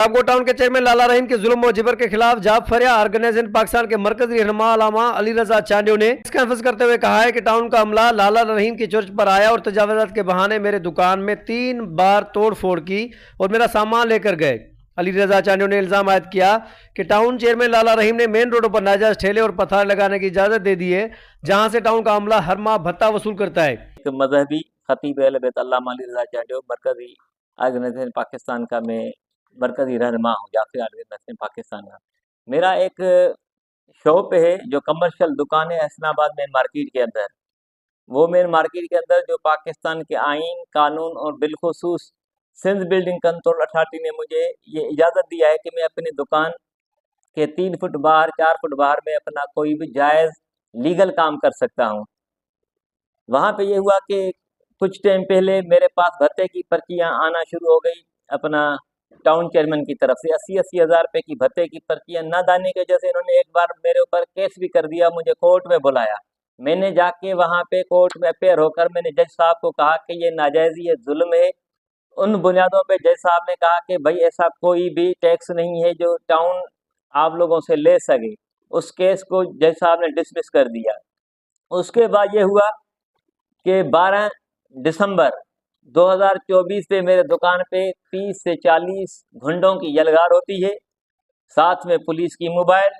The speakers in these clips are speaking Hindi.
आपको टाउन के चेयरमैन लाला रहीम के जुल्म और जिबर के खिलाफ जाब फरिया ऑर्गेनाइजेशन पाकिस्तान के मरकजी रहनुमा अल्लामा अली रजा चांडियो ने कॉन्फ्रेंस करते हुए कहा है कि टाउन का अमला लाला रहीम की चर्च पर आया और तजावजात के बहाने मेरे दुकान में 3 बार तोड़ फोड़ की और मेरा सामान लेकर गए। अली रजा चांडियो ने इल्जाम आयद किया कि टाउन चेयरमैन लाला रहीम ने मेन रोडों पर नाजायज ठेले और पथार लगाने की इजाजत दे दी है, जहां से टाउन का अमला हर माह भत्ता वसूल करता है। मजहबी खतीब अहले बैत अल्लामा अली रजा चांडियो मरकजी ऑर्गेनाइजेशन पाकिस्तान का मैं मरकजी रहनुमा हूँ, जाफिया ऑर्गेनाइजेशन पाकिस्तान का। मेरा एक शॉप है जो कमर्शियल दुकान है हसनाबाद मेन मार्केट के अंदर। वो मेन मार्केट के अंदर जो पाकिस्तान के आइन कानून और बिलखुसूस सिंध बिल्डिंग कंट्रोल अथॉरिटी ने मुझे ये इजाज़त दिया है कि मैं अपनी दुकान के 3 फुट बाहर 4 फुट बाहर में अपना कोई भी जायज़ लीगल काम कर सकता हूँ। वहाँ पे ये हुआ कि कुछ टाइम पहले मेरे पास भत्ते की पर्चियाँ आना शुरू हो गई अपना टाउन चेयरमैन की तरफ से 80-80 हज़ार रुपये की भत्ते की पर्चियाँ न दाने की वजह से इन्होंने एक बार मेरे ऊपर केस भी कर दिया, मुझे कोर्ट में बुलाया। मैंने जाके वहाँ पे कोर्ट में अपेयर होकर मैंने जज साहब को कहा कि ये नाजायज़ी ये जुल्म है। उन बुनियादों पे जज साहब ने कहा कि भाई ऐसा कोई भी टैक्स नहीं है जो टाउन आप लोगों से ले सके। उस केस को जज साहब ने डिसमिस कर दिया। उसके बाद ये हुआ कि 12 दिसंबर 2024 पे मेरे दुकान पे 30 से 40 गुंडों की यलगार होती है, साथ में पुलिस की मोबाइल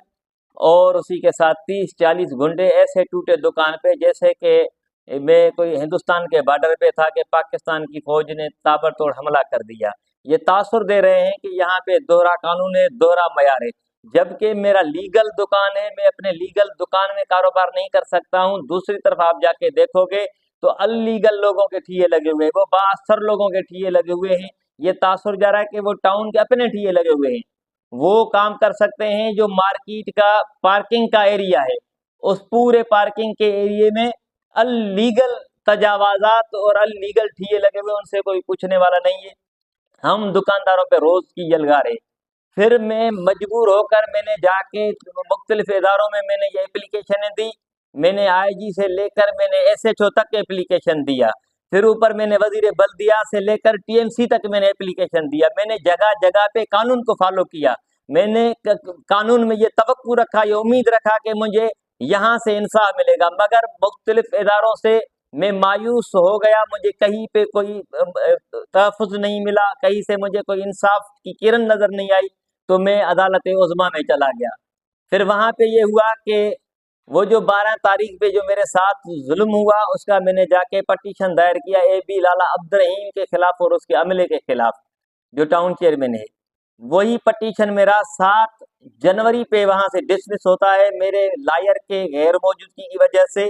और उसी के साथ 30-40 गुंडे ऐसे टूटे दुकान पे जैसे कि मैं कोई हिंदुस्तान के बॉर्डर पे था कि पाकिस्तान की फौज ने ताबड़तोड़ हमला कर दिया। ये तासुर दे रहे हैं कि यहाँ पे दोहरा कानून है, दोहरा मयार है, जबकि मेरा लीगल दुकान है, मैं अपने लीगल दुकान में कारोबार नहीं कर सकता हूँ। दूसरी तरफ आप जाके देखोगे तो अनलीगल लोगों के ठिये लगे हुए हैं, वो बाअसर लोगों के ठिये लगे हुए हैं। ये तासुर जा रहा है कि वो टाउन के अपने ठिये लगे हुए हैं, वो काम कर सकते हैं जो मार्केट का पार्किंग का एरिया है, उस पूरे पार्किंग के एरिया में अनलीगल तजावाजात और अनलीगल ठिये लगे हुए, उनसे कोई पूछने वाला नहीं है। हम दुकानदारों पे रोज की यलगारें। फिर मैं मजबूर होकर मैंने जाके मुख्तलिफ इदारों में मैंने ये एप्लीकेशनें दी। मैंने आईजी से लेकर मैंने एसएचओ तक एप्लीकेशन दिया, फिर ऊपर मैंने वजीर बल्दिया से लेकर टीएमसी तक मैंने एप्लीकेशन दिया। मैंने जगह जगह पे कानून को फॉलो किया। मैंने कानून में ये तवक्कु रखा, ये उम्मीद रखा कि मुझे यहाँ से इंसाफ मिलेगा, मगर मुख्तलिफ इदारों से मैं मायूस हो गया। मुझे कहीं पे कोई तहफ़्फ़ुज़ नहीं मिला, कहीं से मुझे कोई इंसाफ की किरण नज़र नहीं आई, तो मैं अदालत उज़्मा में चला गया। फिर वहाँ पे ये हुआ कि वो जो 12 तारीख पे जो मेरे साथ जुल्म हुआ उसका मैंने जाके पटिशन दायर किया एबी लाला अब्दुर्रहीम के खिलाफ और उसके अमले के खिलाफ, जो टाउन चेयरमैन है। वही पटिशन मेरा 7 जनवरी पे वहाँ से डिसमिस होता है मेरे लायर के गैर मौजूदगी की वजह से।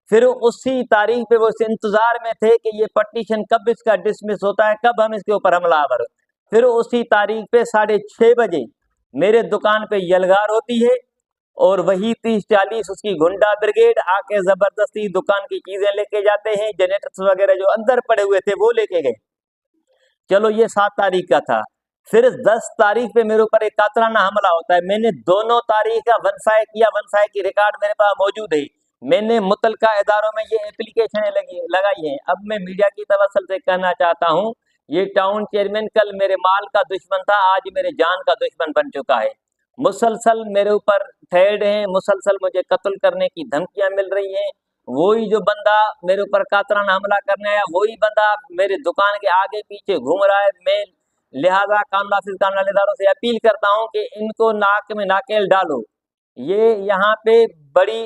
फिर उसी तारीख पे वो इस इंतजार में थे कि ये पटिशन कब इसका डिसमिस होता है, कब हम इसके ऊपर हमलावर। फिर उसी तारीख पे 6:30 बजे मेरे दुकान पे यलगार होती है और वही 30-40 उसकी गुंडा ब्रिगेड आके जबरदस्ती दुकान की चीजें लेके जाते हैं, जनरेटर्स वगैरह जो अंदर पड़े हुए थे वो लेके गए। चलो ये 7 तारीख का था। फिर 10 तारीख पे मेरे ऊपर एक कातराना हमला होता है। मैंने दोनों तारीख का वनसाय किया, वनसाय की रिकॉर्ड मेरे पास मौजूद है। मैंने मुतलका इदारों में ये एप्लीकेशन लगाई हैं। अब मैं मीडिया की तवस्सुल से कहना चाहता हूँ, ये टाउन चेयरमैन कल मेरे माल का दुश्मन था, आज मेरे जान का दुश्मन बन चुका है। मुसलसल मेरे ऊपर थ्रेड हैं, मुसलसल मुझे कत्ल करने की धमकियां मिल रही हैं। वही जो बंदा मेरे ऊपर कातराना हमला करने आया, वही बंदा मेरे दुकान के आगे पीछे घूम रहा है। मैं लिहाजा कानून नाफिज कानून इदारों से अपील करता हूं कि इनको नाक में नाकेल डालो। ये यहाँ पे बड़ी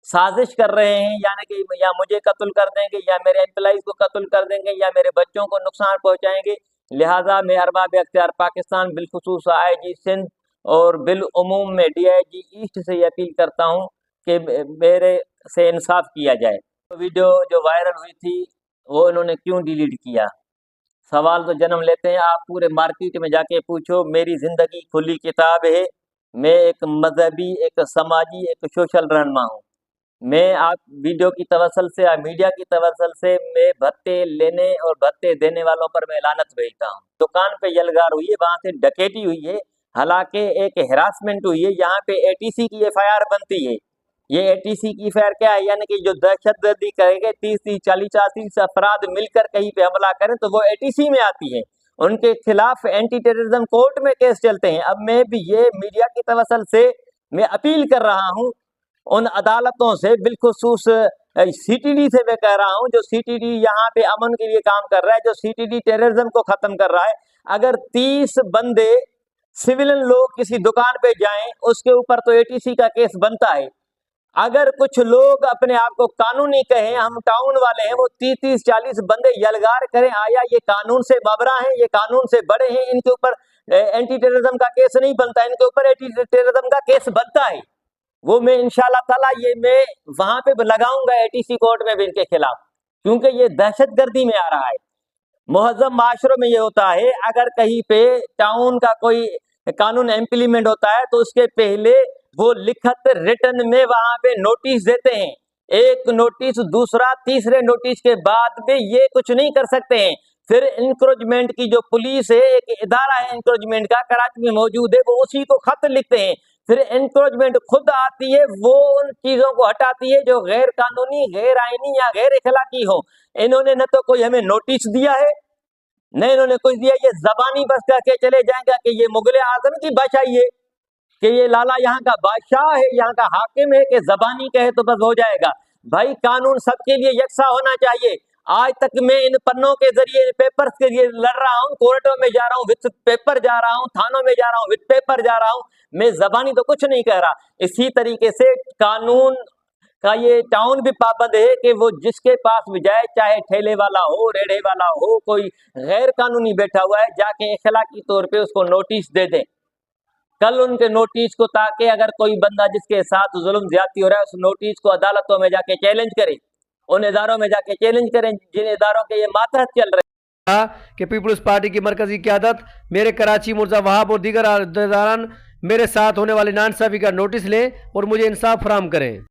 साजिश कर रहे हैं, यानी कि या मुझे कत्ल कर देंगे या मेरे एम्प्लॉइज को कत्ल कर देंगे या मेरे बच्चों को नुकसान पहुंचाएंगे। लिहाजा मैं अरबाब अख्तियार पाकिस्तान बिलखुसूस आईजी सिंध और बिल उमूम में डीआईजी ईस्ट से ये अपील करता हूं कि मेरे से इंसाफ किया जाए। तो वीडियो जो वायरल हुई थी वो इन्होंने क्यों डिलीट किया, सवाल तो जन्म लेते हैं। आप पूरे मार्केट में जाके पूछो, मेरी जिंदगी खुली किताब है। मैं एक मजहबी, एक समाजी, एक सोशल रहनुमा हूँ। मैं आप वीडियो की तवस्सुल से या मीडिया की तवस्सुल से मैं भत्ते लेने और भत्ते देने वालों पर मैं लानत भेजता हूँ। दुकान पे यलगार हुई है, वहां से डकैती हुई है, हालांकि एक हिरासमेंट हुई है। यहाँ पे एटीसी की एफआईआर बनती है। ये एटीसी की एफआईआर क्या है, यानी कि जो दहशतगर्दी करेंगे 30-40 अफराद मिलकर कहीं पे हमला करें तो वो एटीसी में आती है। उनके खिलाफ एंटी टेररिज्म कोर्ट में केस चलते हैं। अब मैं भी ये मीडिया की तवसल से मैं अपील कर रहा हूं उन अदालतों से, बिलखुसूस सीटीडी से मैं कह रहा हूं, जो सीटीडी यहाँ पे अमन के लिए काम कर रहा है, जो सीटीडी टेररिज्म को खत्म कर रहा है। अगर 30 बंदे सिविलियन लोग किसी दुकान पे जाएं, उसके ऊपर तो एटीसी का केस बनता है। अगर कुछ लोग अपने आप को कानूनी कहें, हम टाउन वाले हैं, वो 30-40 बंदे यलगार करें, आया ये कानून से बबरा हैं, ये कानून से बड़े हैं, इनके ऊपर एंटी टेररिज्म का केस नहीं बनता, इनके ऊपर एंटी टेररिज्म का केस बनता है। वो मैं इंशाल्लाह ताला ये मैं वहां पे लगाऊंगा एटीसी कोर्ट में भी इनके खिलाफ, क्योंकि ये दहशतगर्दी में आ रहा है। मुहज्जम माशरों में ये होता है, अगर कहीं पे टाउन का कोई कानून इम्प्लीमेंट होता है तो उसके पहले वो लिखत रिटन में वहां पे नोटिस देते हैं, एक नोटिस, दूसरा, तीसरे नोटिस के बाद भी ये कुछ नहीं कर सकते हैं। फिर इंक्रोचमेंट की जो पुलिस है, एक इदारा है इंक्रोचमेंट का, कराची में मौजूद है, वो उसी को खत लिखते हैं। फिर इंक्रोचमेंट खुद आती है, वो उन चीजों को हटाती है जो गैर कानूनी, गैर आईनी या गैर इखलाकी हो। इन्होंने न तो कोई हमें नोटिस दिया है, न इन्होंने कुछ दिया। ये जबानी बस करके चले जाएंगे कि ये मुगल आजम की बादशाही है, कि ये लाला यहाँ का बादशाह है, यहाँ का हाकिम है, कि जबानी कहे तो बस हो जाएगा। भाई कानून सबके लिए यकसा होना चाहिए। आज तक मैं इन पन्नों के जरिए, पेपर्स के जरिए लड़ रहा हूँ, कोर्टों में जा रहा हूँ विद पेपर जा रहा हूँ, थानों में जा रहा हूँ विद पेपर जा रहा हूँ, मैं जबानी तो कुछ नहीं कह रहा। इसी तरीके से कानून का ये टाउन भी पाबंद है कि वो जिसके पास भी जाए, चाहे ठेले वाला हो, रेढ़े वाला हो, कोई गैर कानूनी बैठा हुआ है, जाके इखलाकी तौर पे उसको नोटिस दे दें। कल उनके नोटिस को, ताकि अगर कोई बंदा जिसके साथ जुल्म ज्यादती हो रहा है, उस नोटिस को अदालतों में जाके चैलेंज करे, उन इदारों में जाके चैलेंज करें जिन इदारों के ये मातहत चल रहे हैं। कहा कि पीपुल्स पार्टी की मरकजी क़यादत मेरे कराची, मुर्जा वहाब और दीगर अहदेदारान मेरे साथ होने वाली नाइंसाफी का नोटिस लें और मुझे इंसाफ फराहम करें।